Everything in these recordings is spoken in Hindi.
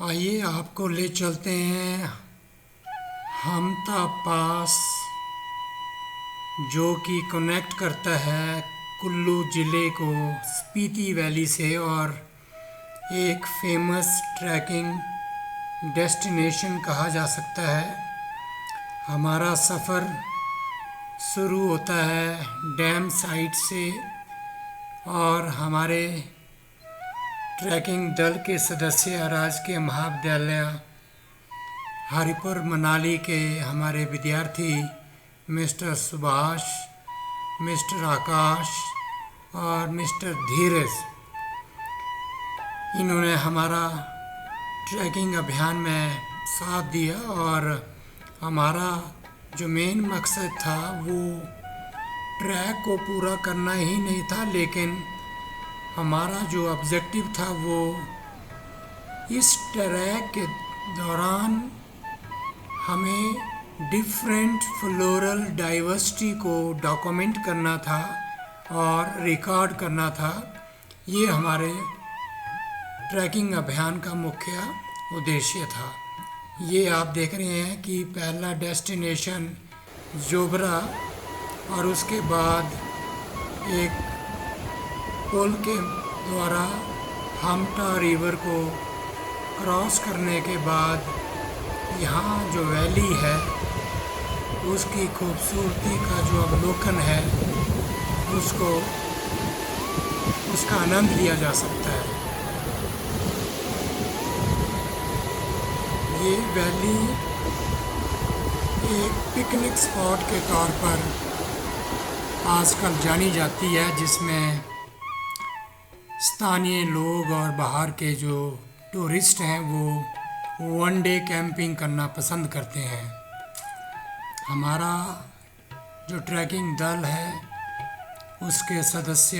आइए आपको ले चलते हैं हमटा पास, जो कि कनेक्ट करता है कुल्लू ज़िले को स्पीति वैली से और एक फेमस ट्रैकिंग डेस्टिनेशन कहा जा सकता है। हमारा सफ़र शुरू होता है डैम साइट से और हमारे ट्रैकिंग दल के सदस्य राजकीय महाविद्यालय हरिपुर मनाली के हमारे विद्यार्थी मिस्टर सुभाष, मिस्टर आकाश और मिस्टर धीरज, इन्होंने हमारा ट्रैकिंग अभियान में साथ दिया और हमारा जो मेन मकसद था वो ट्रैक को पूरा करना ही नहीं था, लेकिन हमारा जो ऑब्जेक्टिव था वो इस ट्रैक के दौरान हमें डिफरेंट फ्लोरल डाइवर्सिटी को डॉक्यूमेंट करना था और रिकॉर्ड करना था। ये हमारे ट्रैकिंग अभियान का मुख्य उद्देश्य था। ये आप देख रहे हैं कि पहला डेस्टिनेशन जोबरा और उसके बाद एक पुल के द्वारा हमटा रिवर को क्रॉस करने के बाद यहाँ जो वैली है उसकी खूबसूरती का जो अवलोकन है उसका आनंद लिया जा सकता है। ये वैली एक पिकनिक स्पॉट के तौर पर आजकल जानी जाती है, जिसमें स्थानीय लोग और बाहर के जो टूरिस्ट हैं वो वन डे कैंपिंग करना पसंद करते हैं। हमारा जो ट्रैकिंग दल है उसके सदस्य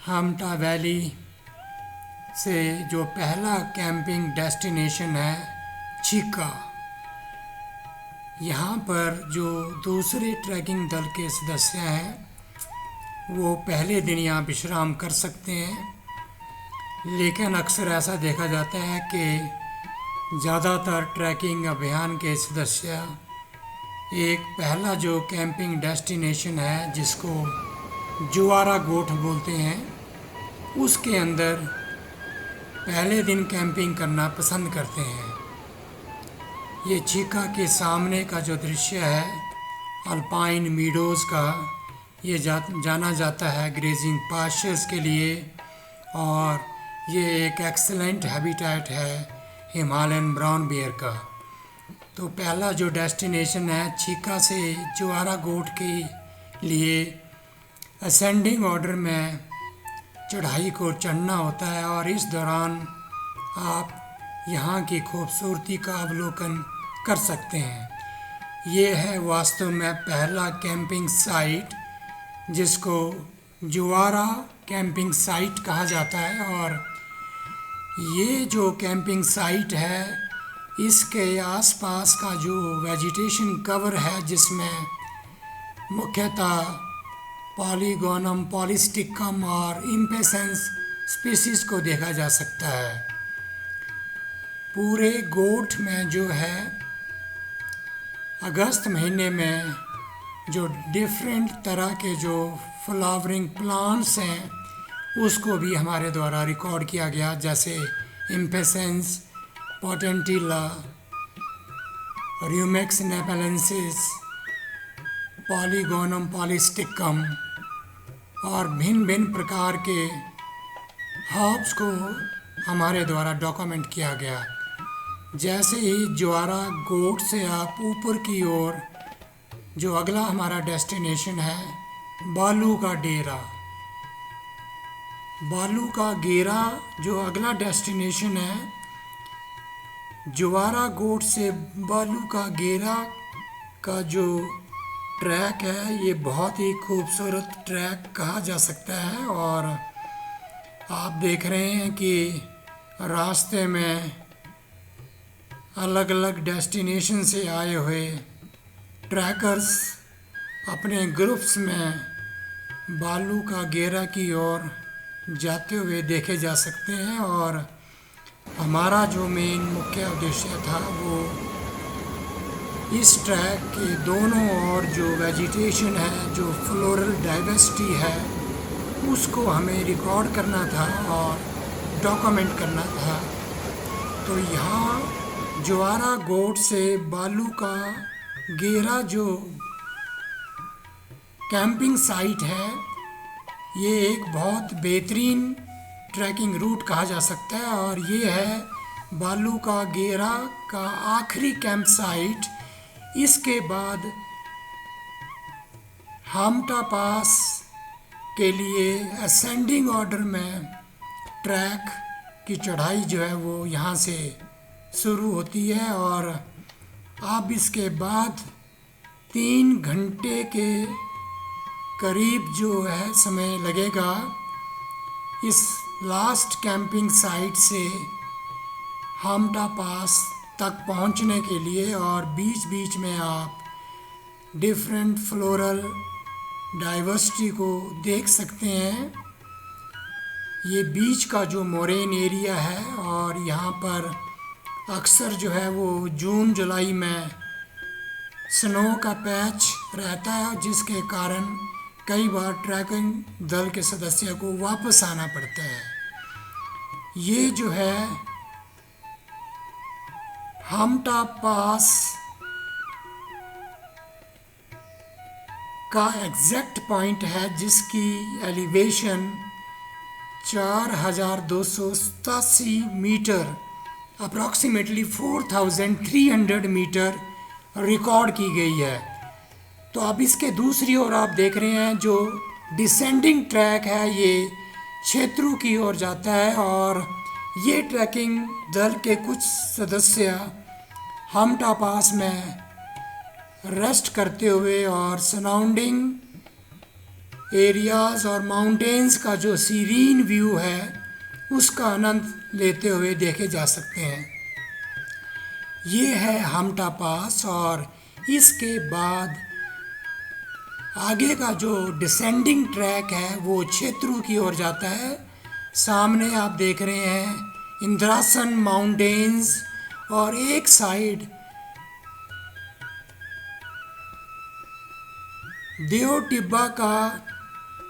हमटा वैली से जो पहला कैंपिंग डेस्टिनेशन है चीका, यहाँ पर जो दूसरे ट्रैकिंग दल के सदस्य हैं वो पहले दिन यहाँ विश्राम कर सकते हैं, लेकिन अक्सर ऐसा देखा जाता है कि ज़्यादातर ट्रैकिंग अभियान के सदस्य एक पहला जो कैंपिंग डेस्टिनेशन है जिसको जुआरा गोठ बोलते हैं, उसके अंदर पहले दिन कैंपिंग करना पसंद करते हैं। ये चीका के सामने का जो दृश्य है अल्पाइन मीडोज़ का, ये जाना जाता है ग्रेजिंग पास्चर्स के लिए और ये एक एक्सीलेंट हैबिटेट है हिमालयन ब्राउन बियर का। तो पहला जो डेस्टिनेशन है चीका से जुआरा गोठ के लिए असेंडिंग ऑर्डर में चढ़ाई को चढ़ना होता है और इस दौरान आप यहाँ की खूबसूरती का अवलोकन कर सकते हैं। ये है वास्तव में पहला कैंपिंग साइट जिसको जुआरा कैंपिंग साइट कहा जाता है और ये जो कैंपिंग साइट है इसके आसपास का जो वेजिटेशन कवर है जिसमें मुख्यतः पॉलीगोनम पॉलीस्टिकम और इम्पेसेंस स्पीसीज़ को देखा जा सकता है। पूरे गोठ में जो है अगस्त महीने में जो डिफरेंट तरह के जो फ्लावरिंग प्लांट्स हैं उसको भी हमारे द्वारा रिकॉर्ड किया गया, जैसे इम्पेसेंस, पोटेंटिला, र्यूमेक्स नेपेलेंसिस, पॉलीगोनम पॉलीस्टिकम और भिन्न भिन्न प्रकार के हर्ब्स को हमारे द्वारा डॉक्यूमेंट किया गया। जैसे ही जुआरा गोठ से आप ऊपर की ओर जो अगला हमारा डेस्टिनेशन है बालू का डेरा, बालू का गेरा जो अगला डेस्टिनेशन है, जुआरा गोठ से बालू का गेरा का जो ट्रैक है ये बहुत ही खूबसूरत ट्रैक कहा जा सकता है। और आप देख रहे हैं कि रास्ते में अलग अलग डेस्टिनेशन से आए हुए ट्रैकर्स अपने ग्रुप्स में बालू का गेरा की ओर जाते हुए देखे जा सकते हैं और हमारा जो मेन मुख्य उद्देश्य था वो इस ट्रैक के दोनों ओर जो वेजिटेशन है, जो फ्लोरल डाइवर्सिटी है, उसको हमें रिकॉर्ड करना था और डॉक्यूमेंट करना था। तो यहाँ ज्वारा गोट से बालू का गेरा जो कैंपिंग साइट है, ये एक बहुत बेहतरीन ट्रैकिंग रूट कहा जा सकता है और ये है बालू का गेरा का आखिरी कैंप साइट। इसके बाद हाम्टा पास के लिए असेंडिंग ऑर्डर में ट्रैक की चढ़ाई जो है वो यहाँ से शुरू होती है और अब इसके बाद 3 घंटे के करीब जो है समय लगेगा इस लास्ट कैंपिंग साइट से हाम्टा पास तक पहुंचने के लिए। और बीच बीच में आप डिफरेंट फ्लोरल डाइवर्सिटी को देख सकते हैं। ये बीच का जो मोरेन एरिया है और यहाँ पर अक्सर जो है वो जून जुलाई में स्नो का पैच रहता है, जिसके कारण कई बार ट्रैकिंग दल के सदस्य को वापस आना पड़ता है। ये जो है हाम्टा पास का एग्जैक्ट पॉइंट है, जिसकी elevation 4287 metre approximately 4300 metre record की गई है। तो अब इसके दूसरी ओर आप देख रहे हैं जो डिसेंडिंग ट्रैक है, ये क्षेत्रों की ओर जाता है और ये ट्रैकिंग दल के कुछ सदस्य हाम्टा पास में रेस्ट करते हुए और सराउंडिंग एरियाज़ और माउंटेन्स का जो सीरीन व्यू है उसका आनंद लेते हुए देखे जा सकते हैं। ये है हाम्टा पास और इसके बाद आगे का जो डिसेंडिंग ट्रैक है वो क्षेत्रों की ओर जाता है। सामने आप देख रहे हैं इंद्रासन माउंटेन्स और एक साइड देव टिब्बा का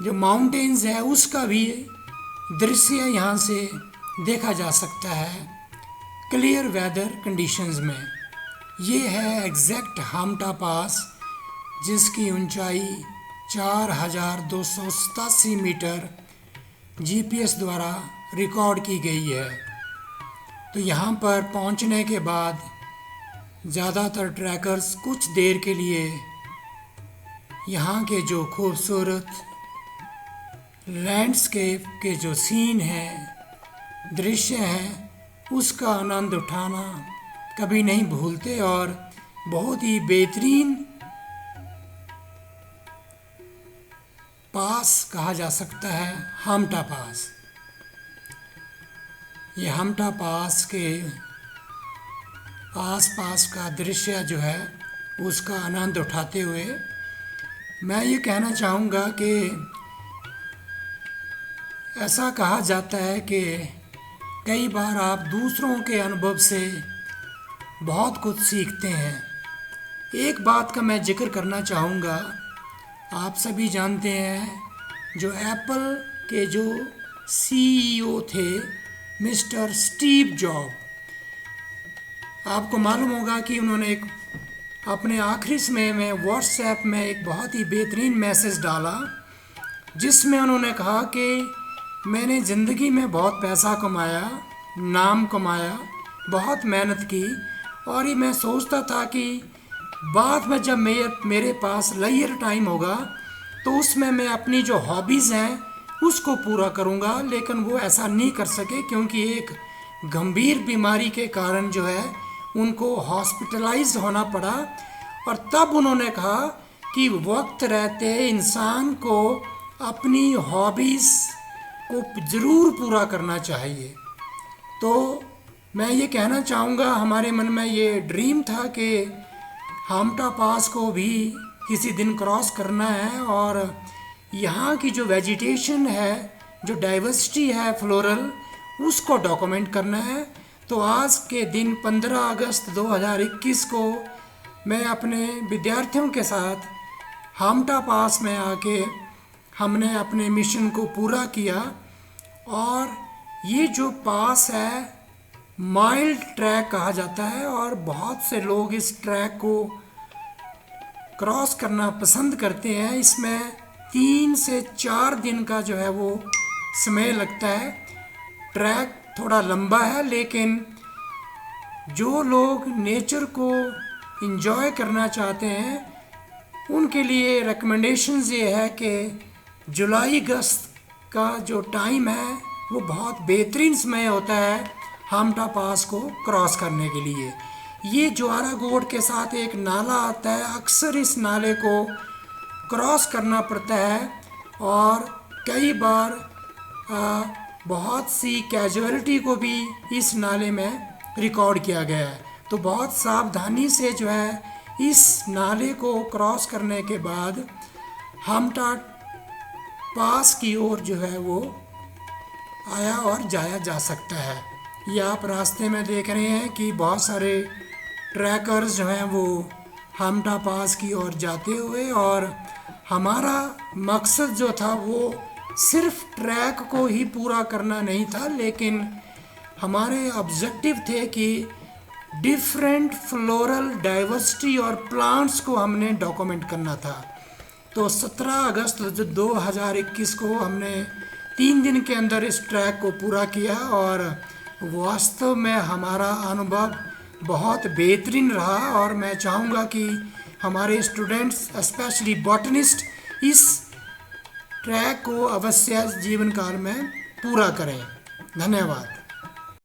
जो माउंटेन्स है उसका भी दृश्य यहाँ से देखा जा सकता है क्लियर वेदर कंडीशंस में। ये है एग्जैक्ट हाम्टा पास, जिसकी ऊंचाई 4287 मीटर जीपीएस द्वारा रिकॉर्ड की गई है। तो यहाँ पर पहुँचने के बाद ज़्यादातर ट्रैकर्स कुछ देर के लिए यहाँ के जो खूबसूरत लैंडस्केप के जो सीन हैं, दृश्य हैं, उसका आनंद उठाना कभी नहीं भूलते और बहुत ही बेहतरीन पास कहा जा सकता है हाम्टा पास। ये हाम्टा पास के आसपास का दृश्य जो है उसका आनंद उठाते हुए मैं ये कहना चाहूँगा कि ऐसा कहा जाता है कि कई बार आप दूसरों के अनुभव से बहुत कुछ सीखते हैं। एक बात का मैं जिक्र करना चाहूँगा, आप सभी जानते हैं जो एप्पल के जो सीईओ थे मिस्टर स्टीव जॉब, आपको मालूम होगा कि उन्होंने एक अपने आखिरी समय में व्हाट्सएप में एक बहुत ही बेहतरीन मैसेज डाला, जिसमें उन्होंने कहा कि मैंने ज़िंदगी में बहुत पैसा कमाया, नाम कमाया, बहुत मेहनत की और ये मैं सोचता था कि बाद में जब मेरे पास लेजर टाइम होगा तो उसमें मैं अपनी जो हॉबीज़ हैं उसको पूरा करूँगा, लेकिन वो ऐसा नहीं कर सके क्योंकि एक गंभीर बीमारी के कारण जो है उनको हॉस्पिटलाइज होना पड़ा। और तब उन्होंने कहा कि वक्त रहते इंसान को अपनी हॉबीज़ को ज़रूर पूरा करना चाहिए। तो मैं ये कहना चाहूँगा, हमारे मन में ये ड्रीम था कि हाम्टा पास को भी किसी दिन क्रॉस करना है और यहाँ की जो वेजिटेशन है, जो डाइवर्सिटी है फ्लोरल, उसको डॉक्यूमेंट करना है तो आज के दिन 15 अगस्त 2021 को मैं अपने विद्यार्थियों के साथ हाम्टा पास में आके हमने अपने मिशन को पूरा किया। और ये जो पास है माइल्ड ट्रैक कहा जाता है और बहुत से लोग इस ट्रैक को क्रॉस करना पसंद करते हैं। इसमें 3 से 4 दिन का जो है वो समय लगता है। ट्रैक थोड़ा लंबा है, लेकिन जो लोग नेचर को एंजॉय करना चाहते हैं उनके लिए रिकमेंडेशंस ये है कि जुलाई अगस्त का जो टाइम है वो बहुत बेहतरीन समय होता है हाम्टा पास को क्रॉस करने के लिए। ये ज्वारा गोड के साथ एक नाला आता है, अक्सर इस नाले को क्रॉस करना पड़ता है और कई बार बहुत सी कैजुअलिटी को भी इस नाले में रिकॉर्ड किया गया है। तो बहुत सावधानी से जो है इस नाले को क्रॉस करने के बाद हाम्टा पास की ओर जो है वो आया और जाया जा सकता है। ये आप रास्ते में देख रहे हैं कि बहुत सारे ट्रैकर्स जो हैं वो हाम्टा पास की ओर जाते हुए, और हमारा मकसद जो था वो सिर्फ ट्रैक को ही पूरा करना नहीं था, लेकिन हमारे ऑब्जेक्टिव थे कि डिफरेंट फ्लोरल डाइवर्सिटी और प्लांट्स को हमने डॉक्यूमेंट करना था। तो 17 अगस्त 2021 को हमने 3 दिन के अंदर इस ट्रैक को पूरा किया और वास्तव में हमारा अनुभव बहुत बेहतरीन रहा। और मैं चाहूँगा कि हमारे स्टूडेंट्स स्पेशली बॉटनिस्ट इस ट्रैक को अवश्य जीवन काल में पूरा करें। धन्यवाद।